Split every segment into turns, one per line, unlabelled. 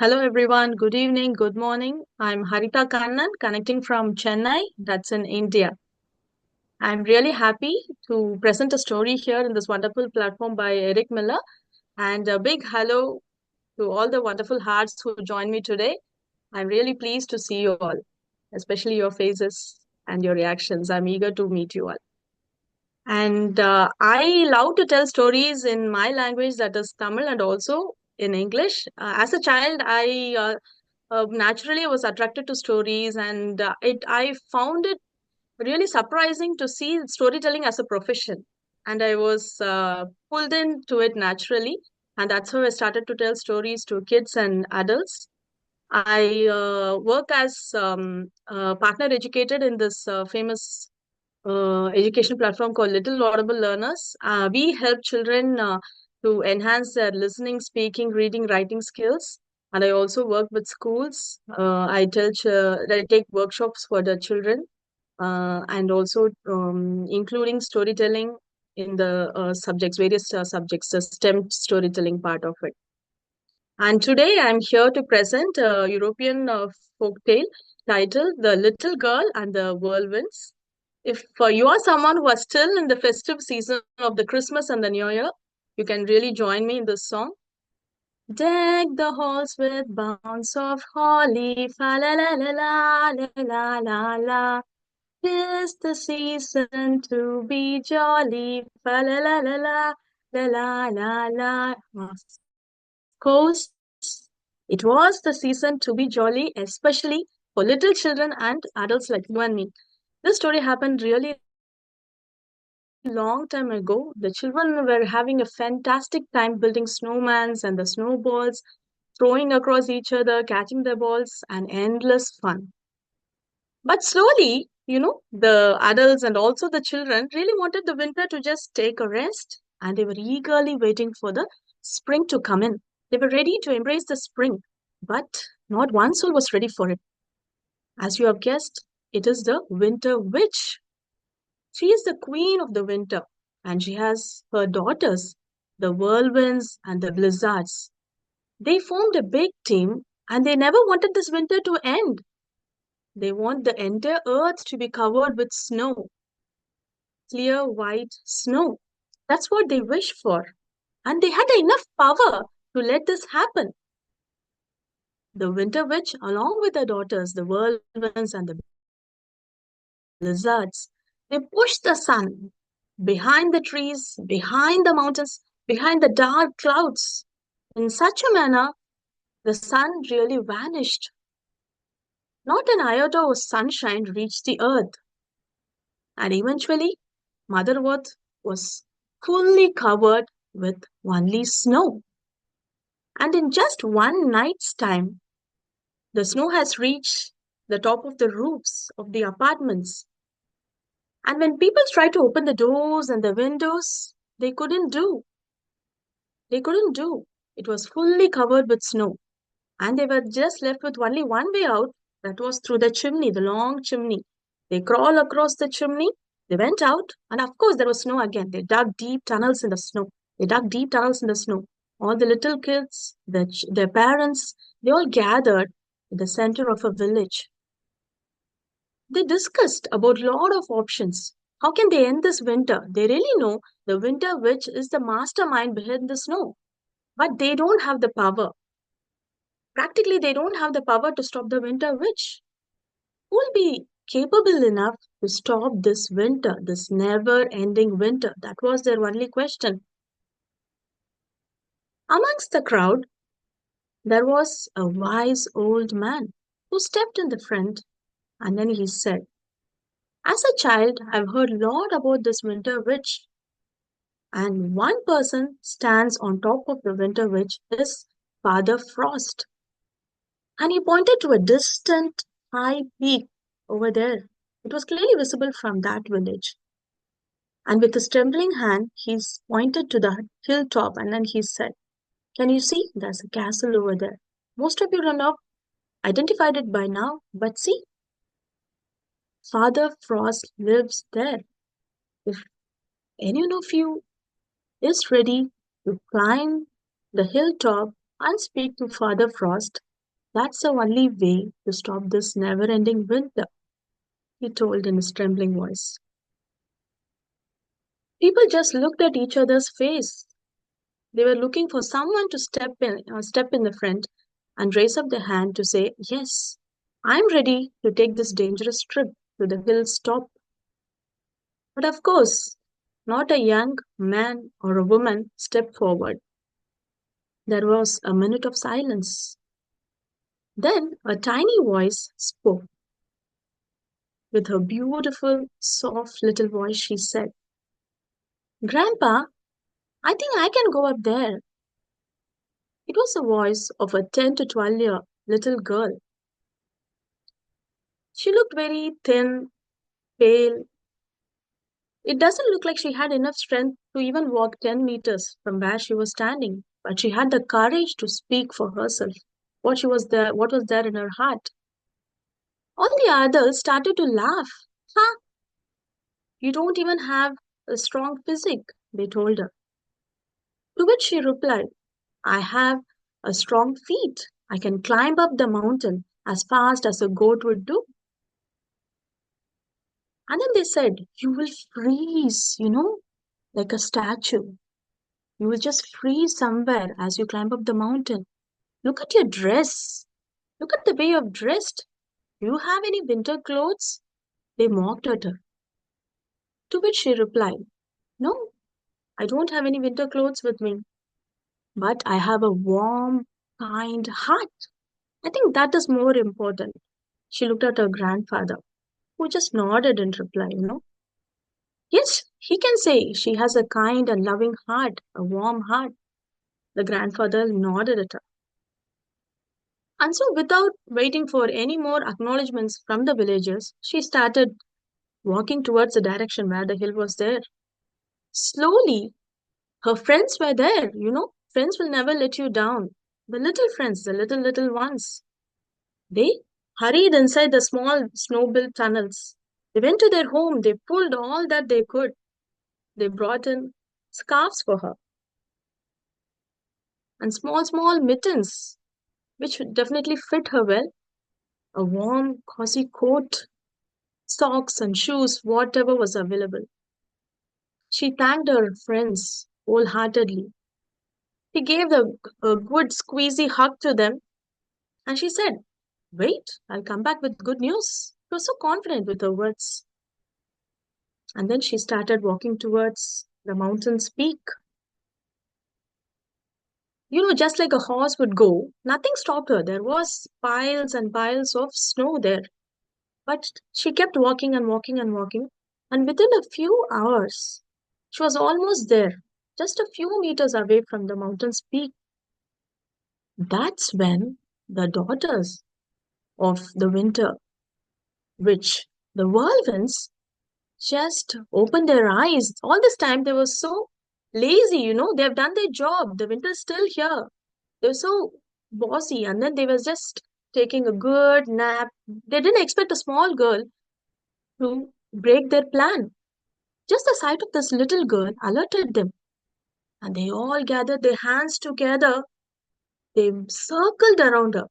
Hello everyone, good evening, good morning. I'm Haritha Kannan connecting from Chennai, that's in India. I'm really happy to present a story here in this wonderful platform by Eric Miller. And a big hello to all the wonderful hearts who join me today. I'm really pleased to see you all, especially your faces and your reactions. I'm eager to meet you all. And I love to tell stories in my language, that is Tamil, and also in English. As a child, I naturally was attracted to stories, and I found it really surprising to see storytelling as a profession. And I was pulled into it naturally, and that's how I started to tell stories to kids and adults. I work as partner educated in this famous education platform called Little Audible Learners. We help children to enhance their listening, speaking, reading, writing skills. And I also work with schools. I take workshops for the children, and also including storytelling in the various subjects, the STEM storytelling part of it. And today I'm here to present a European folktale titled The Little Girl and the Whirlwinds. If you are someone who are still in the festive season of the Christmas and the New Year, you can really join me in this song. Deck the halls with bounds of holly, fa la la la la la la la la. 'Tis the season to be jolly, fa la la la la la la la la. Of course, it was the season to be jolly, especially for little children and adults like you and me. This story happened really long time ago. The children were having a fantastic time building snowmans and the snowballs, throwing across each other, catching the balls, and endless fun. But slowly, the adults and also the children really wanted the winter to just take a rest, and they were eagerly waiting for the spring to come in. They were ready to embrace the spring, but not one soul was ready for it. As you have guessed, it is the winter witch. She is the queen of the winter, and she has her daughters, the whirlwinds and the blizzards. They formed a big team, and they never wanted this winter to end. They want the entire earth to be covered with snow, clear white snow. That's what they wish for. And they had enough power to let this happen. The winter witch, along with her daughters, the whirlwinds and the blizzards, they pushed the sun behind the trees, behind the mountains, behind the dark clouds. In such a manner, the sun really vanished. Not an iota of sunshine reached the earth. And eventually, Mother Earth was fully covered with only snow. And in just one night's time, the snow has reached the top of the roofs of the apartments. And when people tried to open the doors and the windows, they couldn't do. They couldn't do. It was fully covered with snow. And they were just left with only one way out, that was through the chimney, the long chimney. They crawled across the chimney, they went out, and of course there was snow again. They dug deep tunnels in the snow. They dug deep tunnels in the snow. All the little kids, their parents, they all gathered in the center of a village. They discussed about lot of options. How can they end this winter? They really know the winter witch is the mastermind behind the snow, but they don't have the power. Practically, they don't have the power to stop the winter witch. Who will be capable enough to stop this winter, this never ending winter? That was their only question. Amongst the crowd, there was a wise old man who stepped in the front, and then he said, as a child, I've heard a lot about this winter witch, and one person stands on top of the winter witch is Father Frost. And he pointed to a distant high peak over there. It was clearly visible from that village. And with his trembling hand, he pointed to the hilltop and then he said, can you see? There's a castle over there. Most of you don't know, identified it by now, but see, Father Frost lives there. If anyone of you is ready to climb the hilltop and speak to Father Frost, That's the only way to stop this never ending winter, he told in his trembling voice. People just looked at each other's face. They were looking for someone to step in the front and raise up their hand to say, "Yes, I'm ready to take this dangerous trip to the hill's top." But of course, not a young man or a woman stepped forward. There was a minute of silence. Then a tiny voice spoke. With her beautiful, soft little voice, she said, "Grandpa, I think I can go up there." It was the voice of a 10 to 12-year little girl. She looked very thin, pale. It doesn't look like she had enough strength to even walk 10 meters from where she was standing, but she had the courage to speak for herself. What was there in her heart? All the others started to laugh. "Huh, you don't even have a strong physique," they told her. To which she replied, "I have a strong feet. I can climb up the mountain as fast as a goat would do." And then they said, "You will freeze, like a statue. You will just freeze somewhere as you climb up the mountain. Look at your dress. Look at the way you've dressed. Do you have any winter clothes?" They mocked at her. To which she replied, "No, I don't have any winter clothes with me, but I have a warm, kind heart. I think that is more important." She looked at her grandfather, who just nodded in reply. "Yes, he can say she has a kind and loving heart, a warm heart." The grandfather nodded at her. And so, without waiting for any more acknowledgments from the villagers, she started walking towards the direction where the hill was there. Slowly, her friends were there. Friends will never let you down. The little friends, the little ones. They hurried inside the small snow-built tunnels. They went to their home. They pulled all that they could. They brought in scarves for her and small mittens, which would definitely fit her well. A warm, cozy coat, socks and shoes, whatever was available. She thanked her friends wholeheartedly. She gave a good squeezy hug to them and she said, "Wait, I'll come back with good news." She was so confident with her words. And then she started walking towards the mountain's peak. Just like a horse would go, nothing stopped her. There was piles and piles of snow there. But she kept walking and walking and walking. And within a few hours, she was almost there, just a few meters away from the mountain's peak. That's when the daughters of the winter witch, the whirlwinds, just opened their eyes. All this time they were so lazy. They have done their job. The winter's still here. They were so bossy, and then they were just taking a good nap. They didn't expect a small girl to break their plan. Just the sight of this little girl alerted them, and they all gathered their hands together. They circled around her.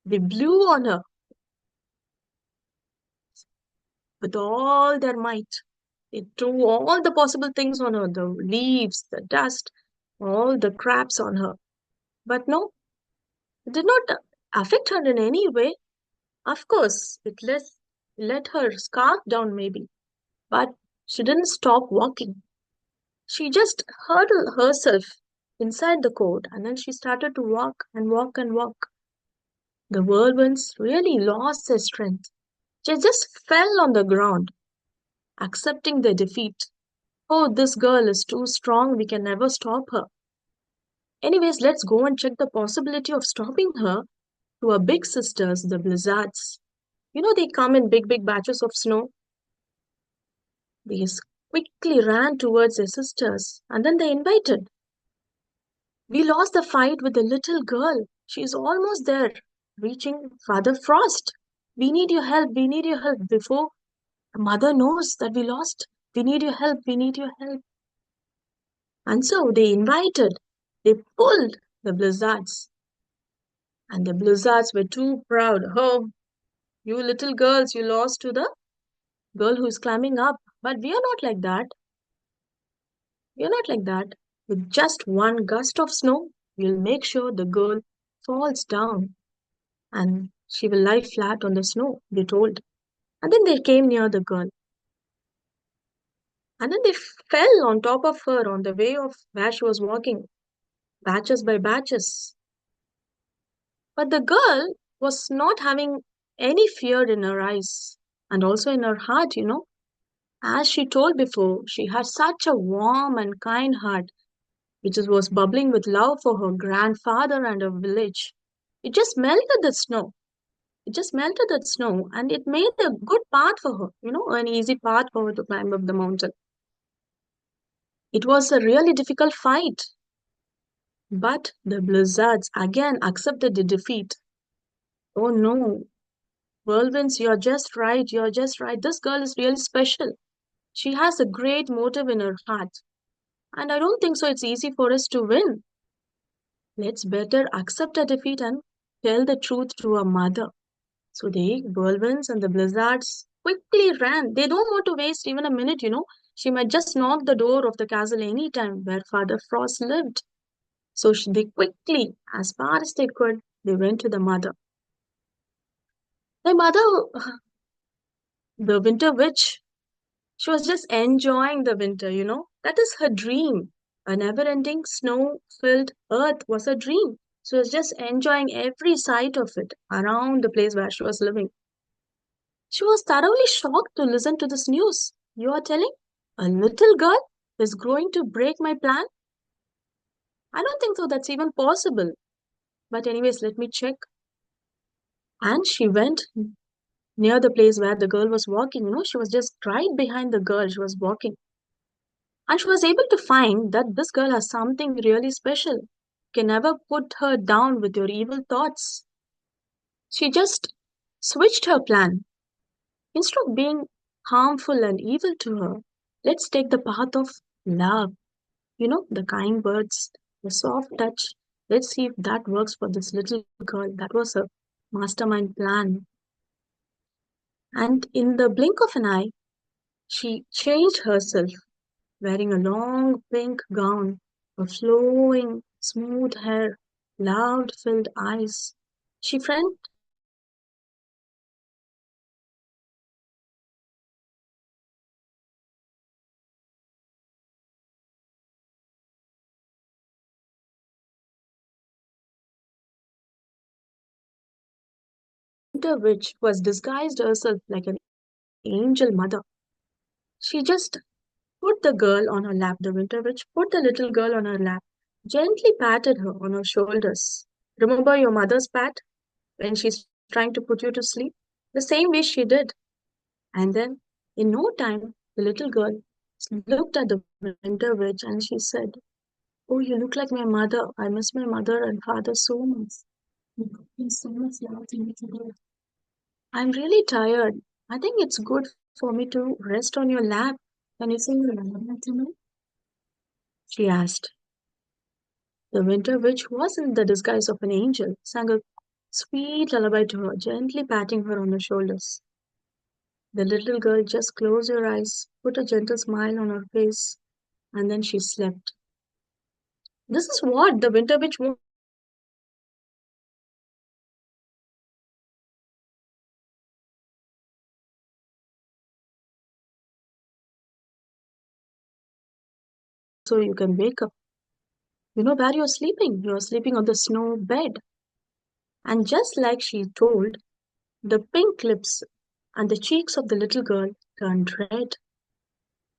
They blew on her with all their might. They threw all the possible things on her, the leaves, the dust, all the crabs on her. But no, it did not affect her in any way. Of course, it let her scarf down maybe, but she didn't stop walking. She just hurdled herself inside the coat and then she started to walk and walk and walk. The whirlwinds really lost their strength. They just fell on the ground, accepting their defeat. "Oh, this girl is too strong. We can never stop her. Anyways, let's go and check the possibility of stopping her." To our big sisters, the blizzards. They come in big batches of snow. They quickly ran towards their sisters and then they invited. "We lost the fight with the little girl. She is almost there, reaching Father Frost. We need your help. We need your help before mother knows that we lost. We need your help. We need your help." And so they invited, they pulled, the blizzards. And the blizzards were too proud. Oh, you little girls, you lost to the girl who's climbing up. But we are not like that. We are not like that. With just one gust of snow, we'll make sure the girl falls down and she will lie flat on the snow, they told. And then they came near the girl. And then they fell on top of her on the way of where she was walking, batches by batches. But the girl was not having any fear in her eyes and also in her heart. As she told before, she had such a warm and kind heart, which was bubbling with love for her grandfather and her village. It just melted the snow. It just melted that snow and it made a good path for her, an easy path for her to climb up the mountain. It was a really difficult fight, but the blizzards again accepted the defeat. Oh no, whirlwinds, you're just right, you're just right. This girl is really special. She has a great motive in her heart. And I don't think so it's easy for us to win. Let's better accept our defeat and tell the truth to our mother. So the whirlwinds and the blizzards quickly ran. They don't want to waste even a minute. She might just knock the door of the castle anytime where Father Frost lived. So they quickly, as far as they could, they went to the mother. The mother, the winter witch, she was just enjoying the winter. That is her dream. A never-ending snow-filled earth was her dream. She was just enjoying every sight of it around the place where she was living. She was thoroughly shocked to listen to this news. You are telling a little girl is going to break my plan? I don't think so that's even possible. But anyways, let me check. And she went near the place where the girl was walking. She was just right behind the girl. She was walking. And she was able to find that this girl has something really special. Can never put her down with your evil thoughts. She just switched her plan. Instead of being harmful and evil to her, let's take the path of love. The kind words, the soft touch. Let's see if that works for this little girl. That was her mastermind plan. And in the blink of an eye, she changed herself, wearing a long pink gown, a flowing, smooth hair, loud-filled eyes. She went to witch was disguised herself like an angel mother. She just put the girl on her lap. The winter witch put the little girl on her lap, gently patted her on her shoulders. Remember your mother's pat when she's trying to put you to sleep? The same way she did. And then, in no time, the little girl looked at the winter witch and she said, "Oh, you look like my mother. I miss my mother and father so much. You bring so much love to me today. I'm really tired. I think it's good for me to rest on your lap. Can you sing a lullaby to me?" she asked. The winter witch was in the disguise of an angel, sang a sweet lullaby to her, gently patting her on the shoulders. The little girl just closed her eyes, put a gentle smile on her face, and then she slept. This is what the winter witch wants, so you can wake up. You know where you're sleeping. You're sleeping on the snow bed. And just like she told, the pink lips and the cheeks of the little girl turned red.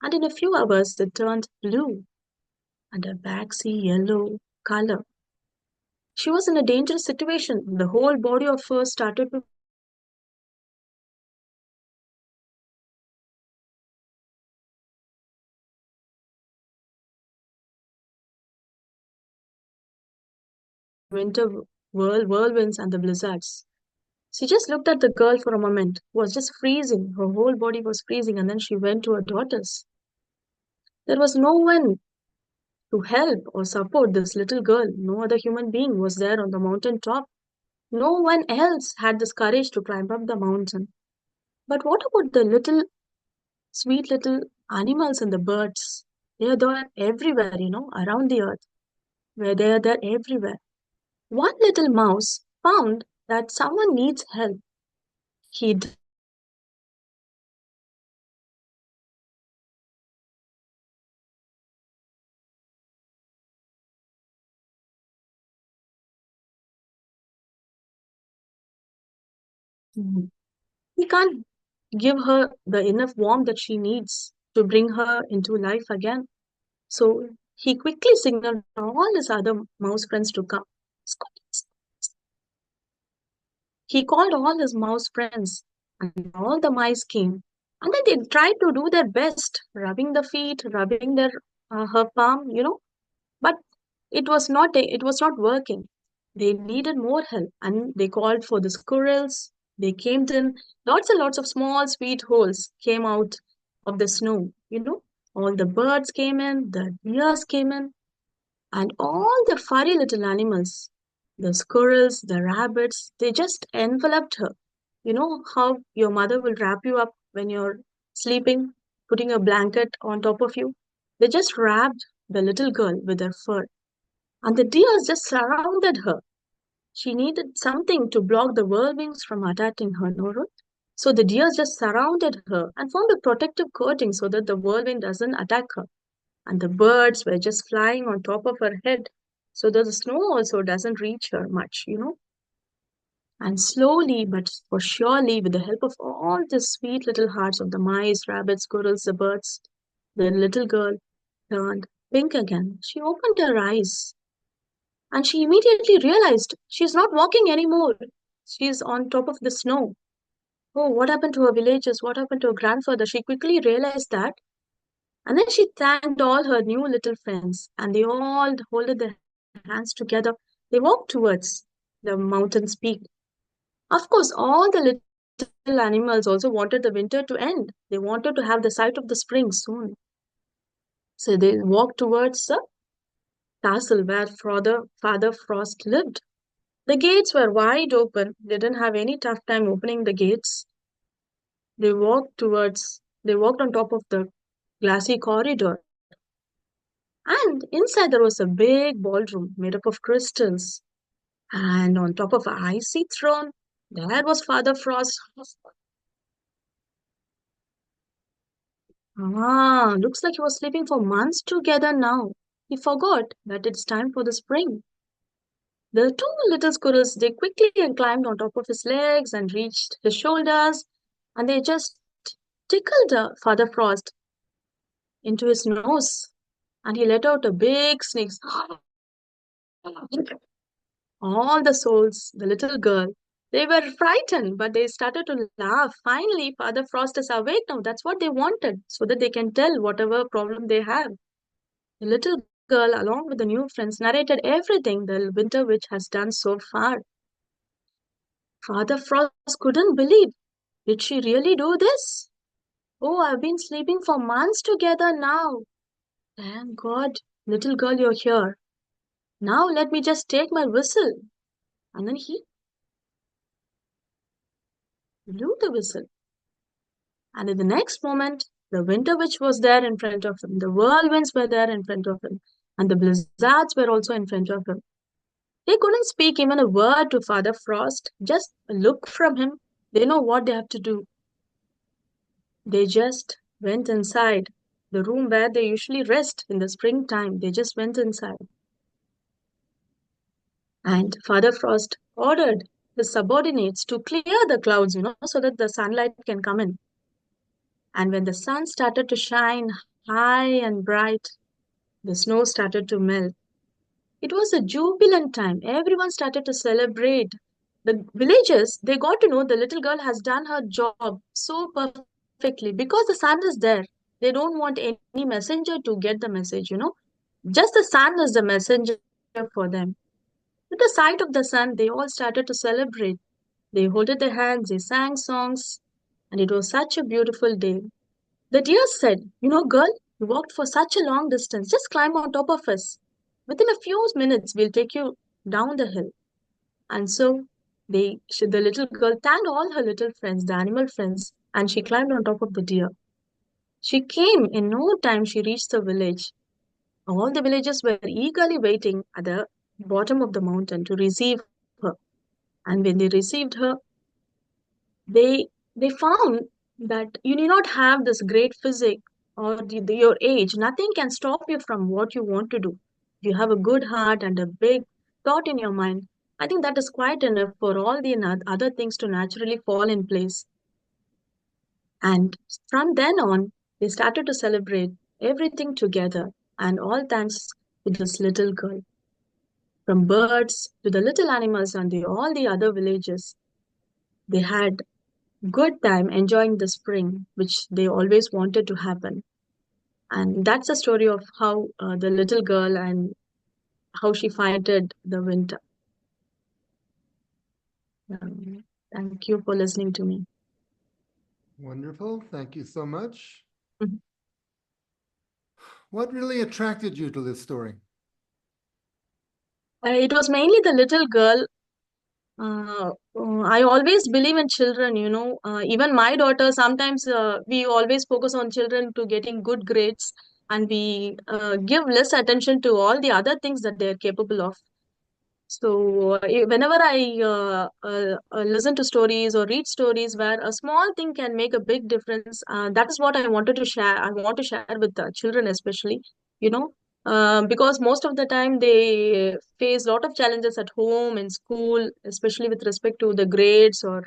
And in a few hours, they turned blue and a waxy yellow color. She was in a dangerous situation. The whole body of her started to winter whirlwinds and the blizzards. She just looked at the girl for a moment, who was just freezing. Her whole body was freezing, and then she went to her daughters. There was no one to help or support this little girl. No other human being was there on the mountain top. No one else had this courage to climb up the mountain. But what about the little, sweet little animals and the birds? They are there everywhere, around the earth, where they are there everywhere. One little mouse found that someone needs help. He he can't give her the enough warmth that she needs to bring her into life again. So he quickly signaled all his other mouse friends to come. He called all his mouse friends, and all the mice came. And then they tried to do their best, rubbing the feet, rubbing their her palm, but it was not working. They needed more help, and they called for the squirrels. They came in. Lots and lots of small sweet holes came out of the snow. All the birds came in, the deers came in, and all the furry little animals, the squirrels, the rabbits, they just enveloped her. You know how your mother will wrap you up when you're sleeping, putting a blanket on top of you? They just wrapped the little girl with their fur, and the deers just surrounded her. She needed something to block the whirlwinds from attacking her, no, Ruth? So the deers just surrounded her and formed a protective coating so that the whirlwind doesn't attack her. And the birds were just flying on top of her head so that the snow also doesn't reach her much. And slowly but for surely, with the help of all the sweet little hearts of the mice, rabbits, squirrels, the birds, the little girl turned pink again. She opened her eyes and she immediately realized she's not walking anymore. She's on top of the snow. Oh, what happened to her villagers? What happened to her grandfather? She quickly realized that. And then she thanked all her new little friends, and they all holded their hands together. They walked towards the mountain's peak. Of course, all the little animals also wanted the winter to end. They wanted to have the sight of the spring soon. So they walked towards the castle where Father Frost lived. The gates were wide open. They didn't have any tough time opening the gates. They walked on top of the glassy corridor. And inside there was a big ballroom made up of crystals. And on top of an icy throne, there was Father Frost. Ah, looks like he was sleeping for months together now. He forgot that it's time for the spring. The two little squirrels, they quickly climbed on top of his legs and reached his shoulders, and they just tickled Father Frost into his nose, and he let out a big sneeze. All the souls, the little girl, they were frightened, but they started to laugh. Finally, Father Frost is awake now. That's what they wanted, so that they can tell whatever problem they have. The little girl, along with the new friends, narrated everything the winter witch has done so far. Father Frost couldn't believe. Did she really do this? Oh, I've been sleeping for months together now. Thank God, little girl, you're here. Now let me just take my whistle. And then he blew the whistle. And in the next moment, the winter witch was there in front of him, the whirlwinds were there in front of him, and the blizzards were also in front of him. They couldn't speak even a word to Father Frost, just a look from him. They know what they have to do. They just went inside the room where they usually rest in the springtime. They just went inside. And Father Frost ordered his subordinates to clear the clouds, so that the sunlight can come in. And when the sun started to shine high and bright, the snow started to melt. It was a jubilant time. Everyone started to celebrate. The villagers, they got to know the little girl has done her job so perfectly because the sun is there. They don't want any messenger to get the message. Just the sun is the messenger for them. With the sight of the sun, they all started to celebrate. They holded their hands, they sang songs, and it was such a beautiful day. The deer said, girl, You walked for such a long distance. Just climb on top of us. Within a few minutes, we'll take you down the hill. And so the little girl thanked all her little friends, the animal friends, and she climbed on top of the deer. She came in no time. She reached the village. All the villagers were eagerly waiting at the bottom of the mountain to receive her. And when they received her, they found that you need not have this great physique or your age. Nothing can stop you from what you want to do. You have a good heart and a big thought in your mind. I think that is quite enough for all the other things to naturally fall in place. And from then on, they started to celebrate everything together, and all thanks to this little girl. From birds to the little animals and all the other villages, they had good time enjoying the spring, which they always wanted to happen. And that's the story of how the little girl and how she fighted the winter. Um, Thank you for listening to me.
Wonderful. Thank you so much.
Mhm.
What really attracted you to this story?
It was mainly the little girl. I always believe in children, even my daughter, sometimes we always focus on children to getting good grades and we give less attention to all the other things that they are capable of. So, whenever I listen to stories or read stories where a small thing can make a big difference, that is what I wanted to share. I want to share with the children, especially, you know, because most of the time they face a lot of challenges at home, in school, especially with respect to the grades or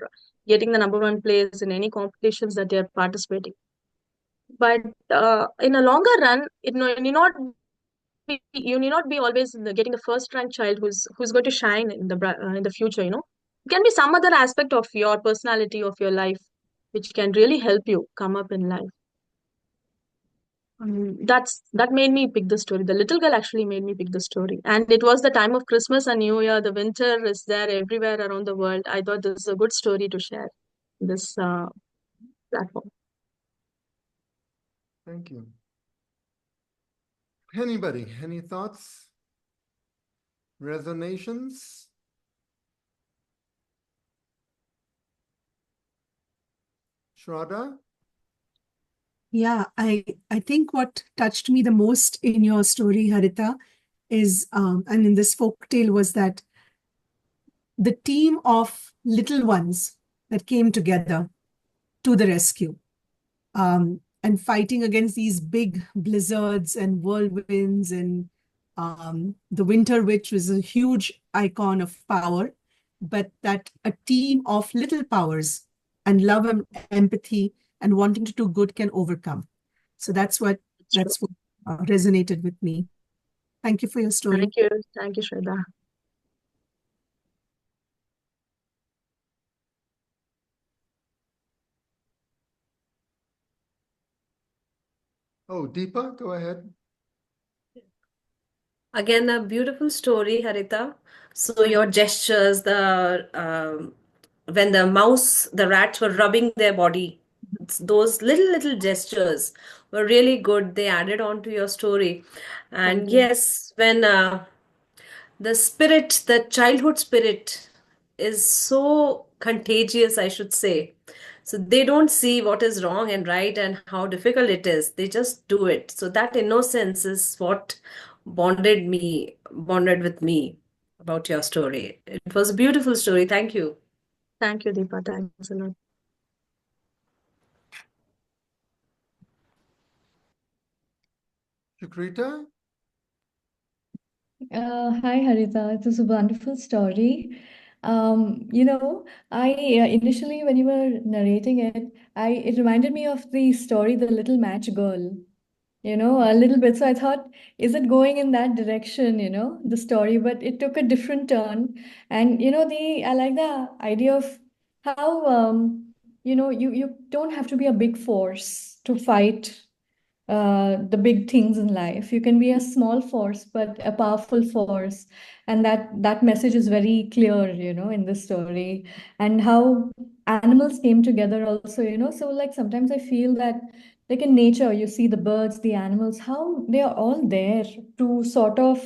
getting the number one place in any competitions that they are participating. But in a longer run, you need not be always getting the first rank child who's going to shine in in the future. It can be some other aspect of your personality of your life which can really help you come up in life. That made me pick the story. The little girl actually made me pick the story, and it was the time of Christmas and New Year. The winter is there everywhere around the world. I thought this is a good story to share in this platform.
Thank you. Anybody, any thoughts? Resonations? Shraddha?
Yeah, I think what touched me the most in your story, Haritha, is and in this folk tale was that the team of little ones that came together to the rescue, and fighting against these big blizzards and whirlwinds, and the winter witch was a huge icon of power, but that a team of little powers and love and empathy and wanting to do good can overcome. So
Sure.
that's what resonated with me. Thank you for your story.
Thank you, Shraddha.
Oh, Deepa, go ahead.
Again, a beautiful story, Harita. So your gestures, the when the rats were rubbing their body, those little gestures were really good. They added on to your story.
Thank
And
you.
yes, when the spirit, the childhood spirit, is so contagious, I should say. So they don't see what is wrong and right and how difficult it is. They just do it. So that innocence is what bonded with me about your story. It was a beautiful story. Thank you.
Thank you, Deepa. Thanks a lot.
Shukrita?
Hi, Haritha. It was a wonderful story. You know, I initially, when you were narrating it, it reminded me of the story, The Little Match Girl, a little bit. So I thought, is it going in that direction, the story? But it took a different turn. And, I like the idea of how, you don't have to be a big force to fight the big things in life. You can be a small force, but a powerful force. And that message is very clear, in the story. And how animals came together also, so like sometimes I feel that like in nature, you see the birds, the animals, how they are all there to sort of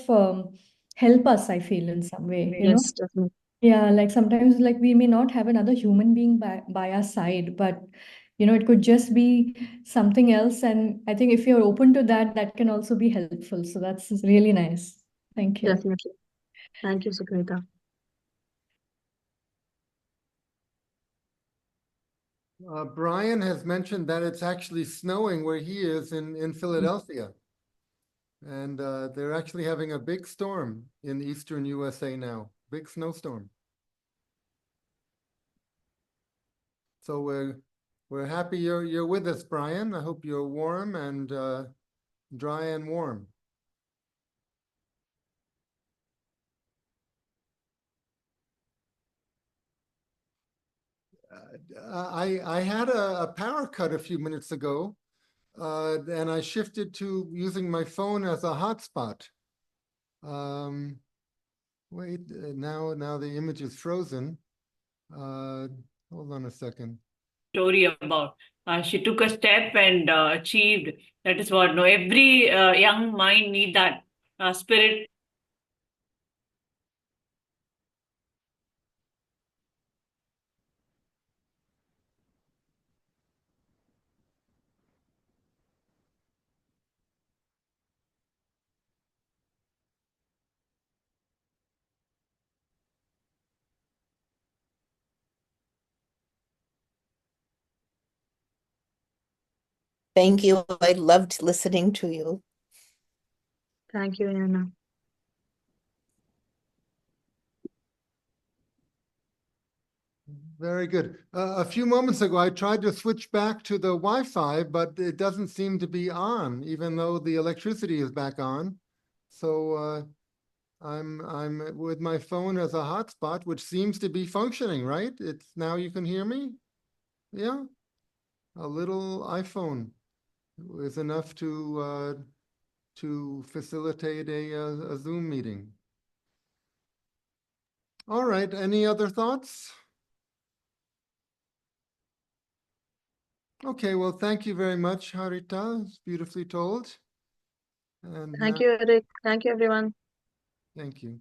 help us, I feel, in some way, you know?
Yes, definitely.
Yeah, like sometimes like we may not have another human being by our side, but it could just be something else. And I think if you're open to that, that can also be helpful. So that's really nice. Thank you.
Definitely. Thank you, Sukrita.
Brian has mentioned that it's actually snowing where he is in Philadelphia. And they're actually having a big storm in eastern USA now, big snowstorm. So we're happy you're with us, Brian. I hope you're warm and dry and warm. I had a power cut a few minutes ago, and I shifted to using my phone as a hotspot. Wait, now the image is frozen. Hold on a second.
Story about. She took a step and achieved. That is what. No, every young mind need that spirit.
Thank you. I loved listening to you.
Thank you, Anna.
Very good. A few moments ago, I tried to switch back to the Wi-Fi, but it doesn't seem to be on, even though the electricity is back on. So I'm with my phone as a hotspot, which seems to be functioning, right? It's now you can hear me? Yeah, a little iPhone is enough to facilitate a Zoom meeting. All right, any other thoughts? Okay, well, thank you very much, Haritha. It's beautifully told. And
Thank you, Eric. Thank you, everyone.
thank you.